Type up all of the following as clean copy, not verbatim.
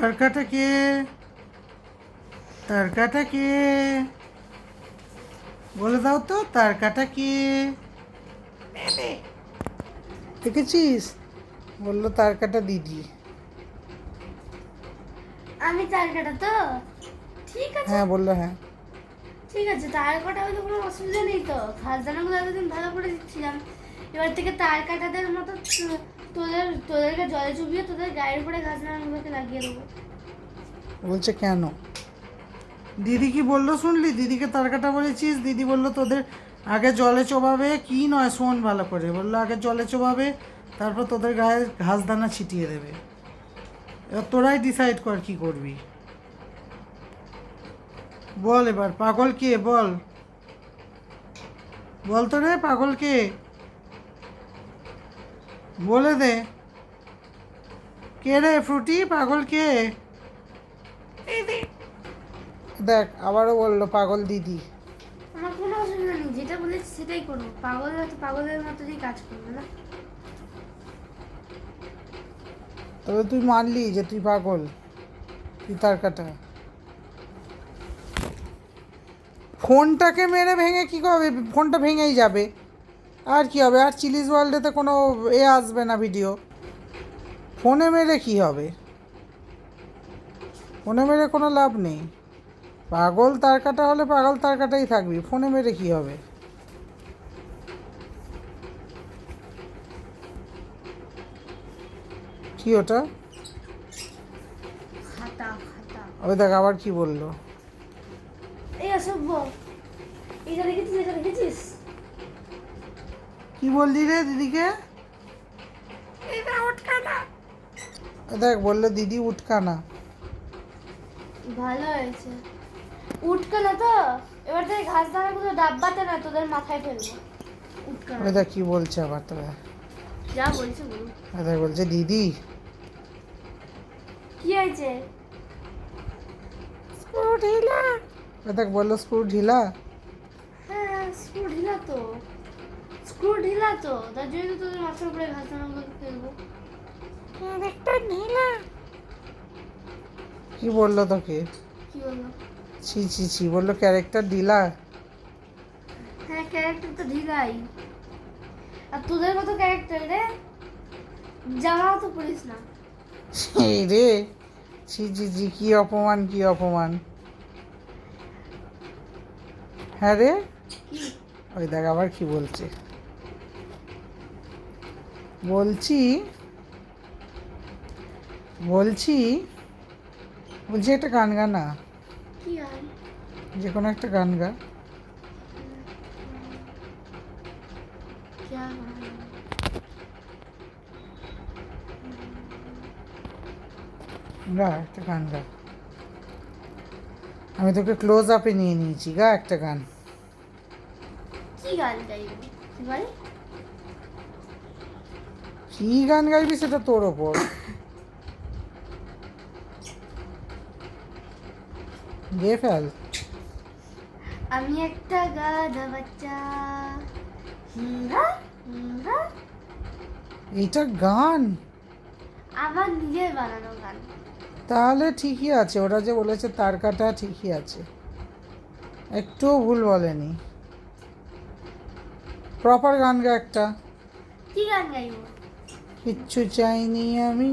তারকাটা কে? তারকাটা কে? বলে দাও তো, তারকাটা কে? দেখেছিস? বললো তারকাটা দিদি। আমি তারকাটা তো? ঠিক আছে। হ্যাঁ বললো, হ্যাঁ। ঠিক আছে, তারকাটা হলে কোনো অসুবিধা নেই তো। খাজদানাগুলো এতদিন ভালো করে দিচ্ছিলাম, এবার থেকে তারকাটাদের মতো তোদেরকে জলে চুবিয়ে তোদের গায়ের উপরে খাজদানাগুলোকে লাগিয়ে দেবো। বলছে কেন? দিদি কি বললো শুনলি? দিদিকে তারকাটা বলেছিস? দিদি বললো তোদের আগে জলে চোবাবে, কি নয় শোন ভালো করে, বললো আগে জলে চোবাবে, তারপর তোদের গায়ে ঘাস দানা ছিটিয়ে দেবে। এবার তোরাই ডিসাইড কর কি করবি। বল এবার, পাগল কে? বল, বল তো রে, পাগল কে? বলে দে, কে রে ফ্রুটি? পাগল কে? দেখ আবারও বললো পাগল দিদি। আমার কোনো অসুবিধা নেই, যেটা বলেছি সেটাই করবো। পাগলের মতোই কাজ করবে না। তবে তুই মানলি যে তুই পাগল, তুই তারকাটা। ফোনটাকে মেরে ভেঙে কী হবে? ফোনটা ভেঙেই যাবে, আর কি হবে? আর চিলিজ ওয়ার্ল্ডেতে কোনো আসবে না ভিডিও। ফোনে মেরে কি হবে? ফোনে মেরে কোনো লাভ নেই। পাগল তারকাটা হলে পাগল তারকাটাই থাকবি, ফোনে মেরে কি হবে? কি ওটা? খাতা খাতা। ওই দেখ আবার কি বললো। এই অসভ্য, এটা দেখেছিস? এটা দেখেছিস? কি বললি রে দিদিকে? এটা উঠকানা। দেখ বললো দিদি উঠকানা। ভালো হয়েছে, উঠকানা তো। এবার থেকে ঘাস দানাগুলো ডাব্বাতে না, তোদের মাথায় ফেলবো। উঠকানা। ওই দেখ কি বলছে আবার তোরা। যা বলছে বলুন। ওই দেখ বলছে দিদি। কি হয়েছে? স্ক্রু ঢিলা। ওই দেখ বললো স্ক্রু ঢিলা। হ্যাঁ, স্ক্রু ঢিলা তো। স্ক্রু ঢিলা তো, তার জন্য তো তোদের মাথার উপরে ঘাস দানাগুলোকে ফেলবো। একটা ঢিলা। কি বললো তোকে? কি বললো? ছি ছি ছি, বললো ক্যারেক্টার ঢিলা। হ্যাঁ, ক্যারেক্টার তো ঢিলাই। আর তোদের মতো ক্যারেক্টার রে, জামাও তো পরিস না। এই রে, ছি ছি ছি, কি অপমান, কি অপমান। হ্যাঁ রে। কি? ওই দেখ আবার কি বলছে। বলছি বলছি বলছি একটা গান গা না। কি গান? যে কোনো একটা গান গা। क्या गान? গা একটা গান গা। আমি তোকে ক্লোজ আপে নিয়ে নিয়েছি, গা একটা গান। কি গান গাইবি? কি বল? কি গান গাইবি সেটা তোর ওপর। গেয়ে ফেল। আমি একটা গাধা বাচ্চা, হিহা হিহা। এইটা গান? আমার নিজের বানানো গান। তাহলে ঠিকই আছে, ওরা যে বলেছে তারকাটা ঠিকই আছে, একটুও ভুল বলেনি। প্রপার গান গা একটা। কি গান গাইবো? কিচ্ছু চাইনি আমি।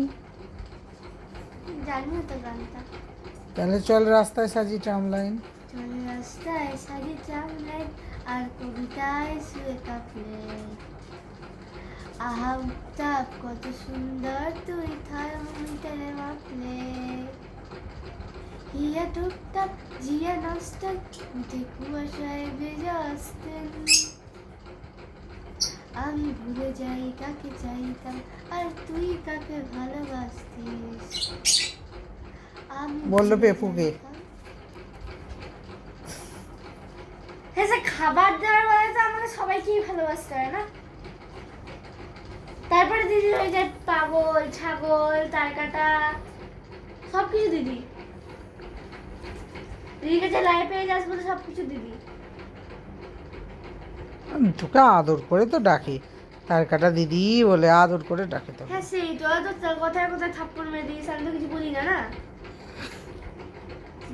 জানি না তো গানটা। তাহলে চল রাস্তায় সাজি ট্রামলাইন। চলে রাস্তায় সাজি চামলাই, আর কবিতায় শুয়ে কাঁপলে। আহা উত্তাপ কত সুন্দর, তুই থার্মোমিটারে মাপলে। হিয়া টুকটাক জিয়া নস্টাক, উঠে কুয়াশায় ভেজা আসতেন। আমি ভুলে যাই কাকে চাইতাম, আর তুই কাকে ভালোবাসতিস। আমি বললো ভুলে পেপুকে। যাই হ্যাঁ, সে খাবার দেওয়ার বেলায় তো আমাকে সবাইকেই ভালোবাসতে হয় না? তারপরে দিদি হয়ে যায় পাগল, ছাগল, তারকাটা, সবকিছু দিদি। দিদির কাছে লাইফে আসবো তো সবকিছু দিদি। তোকে আদর করে তো ডাকে, তারকাটা দিদি বলে আদর করে ডাকে তোকে। হ্যাঁ সেই তো, তোর কথায় কথায় থাপ্পড় মেরে দিস, আমি তো কিছু বলি না না।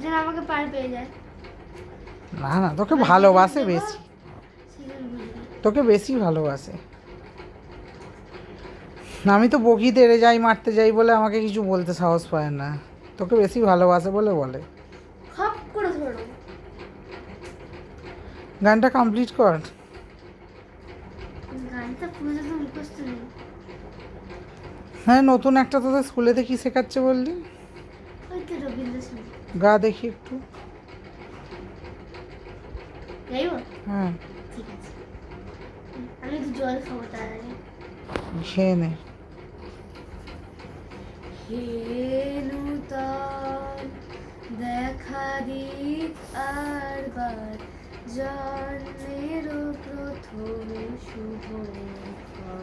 যেন আমাকে পার পেয়ে যায়। না না, তোকে ভালোবাসে বেশি, সেদিন বুঝবি। তোকে বেশি ভালোবাসে। আমি তো বকি তেড়ে যাই, মারতে যাই বলে আমাকে কিছু বলতে সাহস পায় না, তোকে বেশি ভালোবাসে বলে বলে। খপ করে ধরো। গানটা কমপ্লিট কর। গানটা পুরো তো মুখস্থ নেই। হ্যাঁ, নতুন একটা তোদের স্কুলেতে কি শেখাচ্ছে বললি? ওই তো রবীন্দ্রসঙ্গীত। গা দেখি একটু। যাইব? হ্যাঁ, ঠিক আছে। আমি একটু জল খাবো তার আগে। খেয়ে নে। হে নূতন দেখা দিক আরবার, জন্মের প্রথম শুভক্ষণ।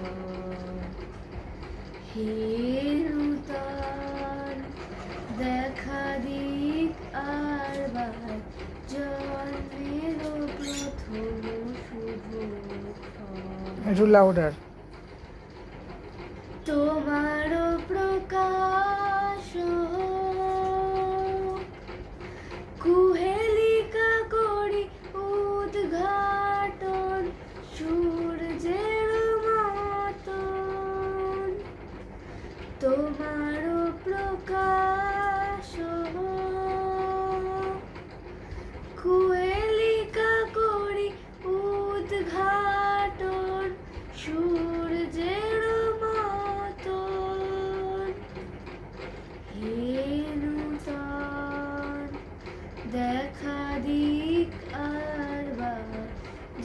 হে নূতন দেখা দিক আরবার, জন্মের প্রথম শুভক্ষণ। একটু লাউডার। তোমার প্রকাশ কুহেলিকা করি উদ্ঘাটন, সূর্যের মতন। তোমার প্রকাশ কুহেলিকা করি উদ্ঘাটন, সূর্যের মতন। হে নূতন দেখা দিক আরবার,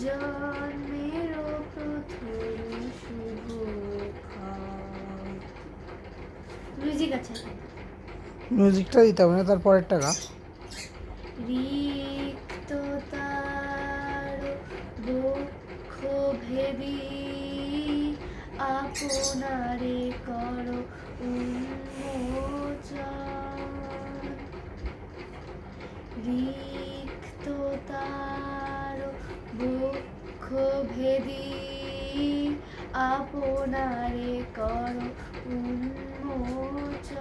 জন্মের প্রথম শুভক্ষণ। মিউজিক আছে। মিউজিকটা দিতে হবে না, তার পরেরটা গা। রিক্ততার বক্ষ ভেদি আপনারে কর উন্মোচন। রিক্ততার বক্ষ ভেদি আপনারে কর উন্মোচন।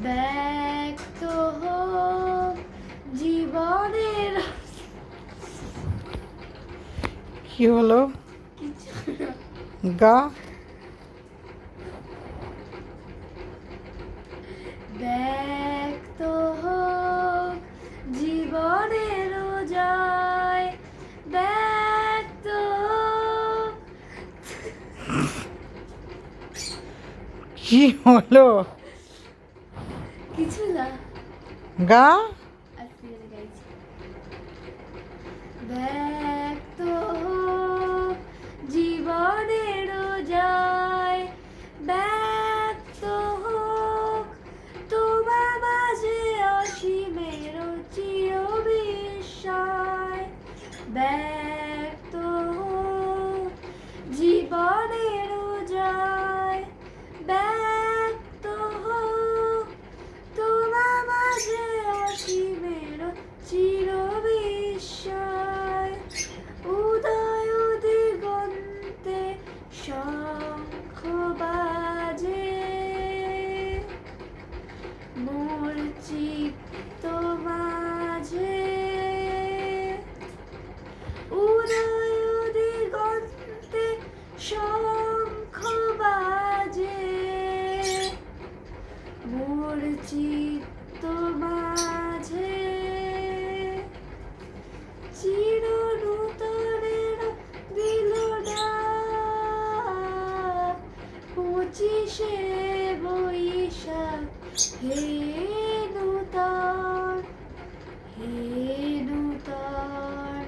ব্যক্ত হোক জীবনের। কি হলো? কিছু না। গা। ব্যক্ত হোক জীবনের জয়, ব্যক্ত হোক। কি হলো? কিছু না। গা। আজকে গাইছি। ব্যক্ত হোক জীবনের জয়, ব্যক্ত হোক তোমার মাঝে অসীমের চির বিস্ময়। ব্যক্ত হোক জীবনের জয়, ব্যক্ত হোক তোমার মাঝে অসীমের চির বিস্ময়। উদয় দিগন্তে শঙ্খ বাজে, মোর চিত্ত মাঝে। উদয় দিগন্তে শঙ্খ বাজে, মোর চিত্ত মাঝে। চির নূতনের দিল ডাক, 25শে বৈশাখ। হে নূতন, হে নূতন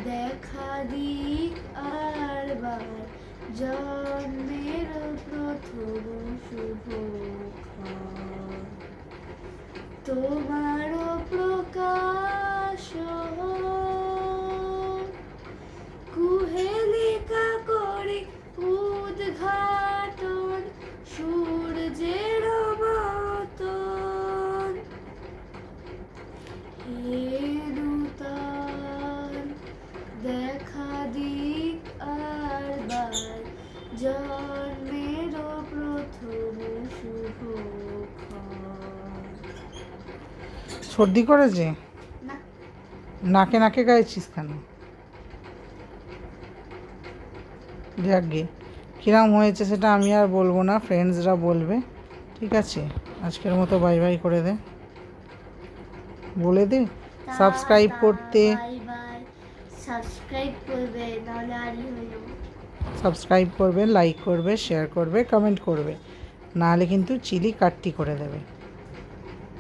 দেখা দিক আরবার, জন্মের প্রথম শুভক্ষণ। তোমার প্রকাশ কুহেলিকা করি উদ্ঘাটন, সূর্যের মতন। হে নূতন দেখা দিক আরবার, জন্মের প্রথম শুভক্ষণ। সর্দি করেছে? না নাকে নাকে গাইছিস কেন? যাকগে, কিরম হয়েছে সেটা আমি আর বলবো না, ফ্রেন্ডসরা বলবে। ঠিক আছে, আজকের মতো বাই বাই করে দে, বলে দে সাবস্ক্রাইব করতে। Bye bye. সাবস্ক্রাইব করবে, নাহলে আরই হয়ে যাবো। সাবস্ক্রাইব করবে, লাইক করবে, শেয়ার করবে, কমেন্ট করবে, নাহলে কিন্তু চিলি কাটটি করে দেবে।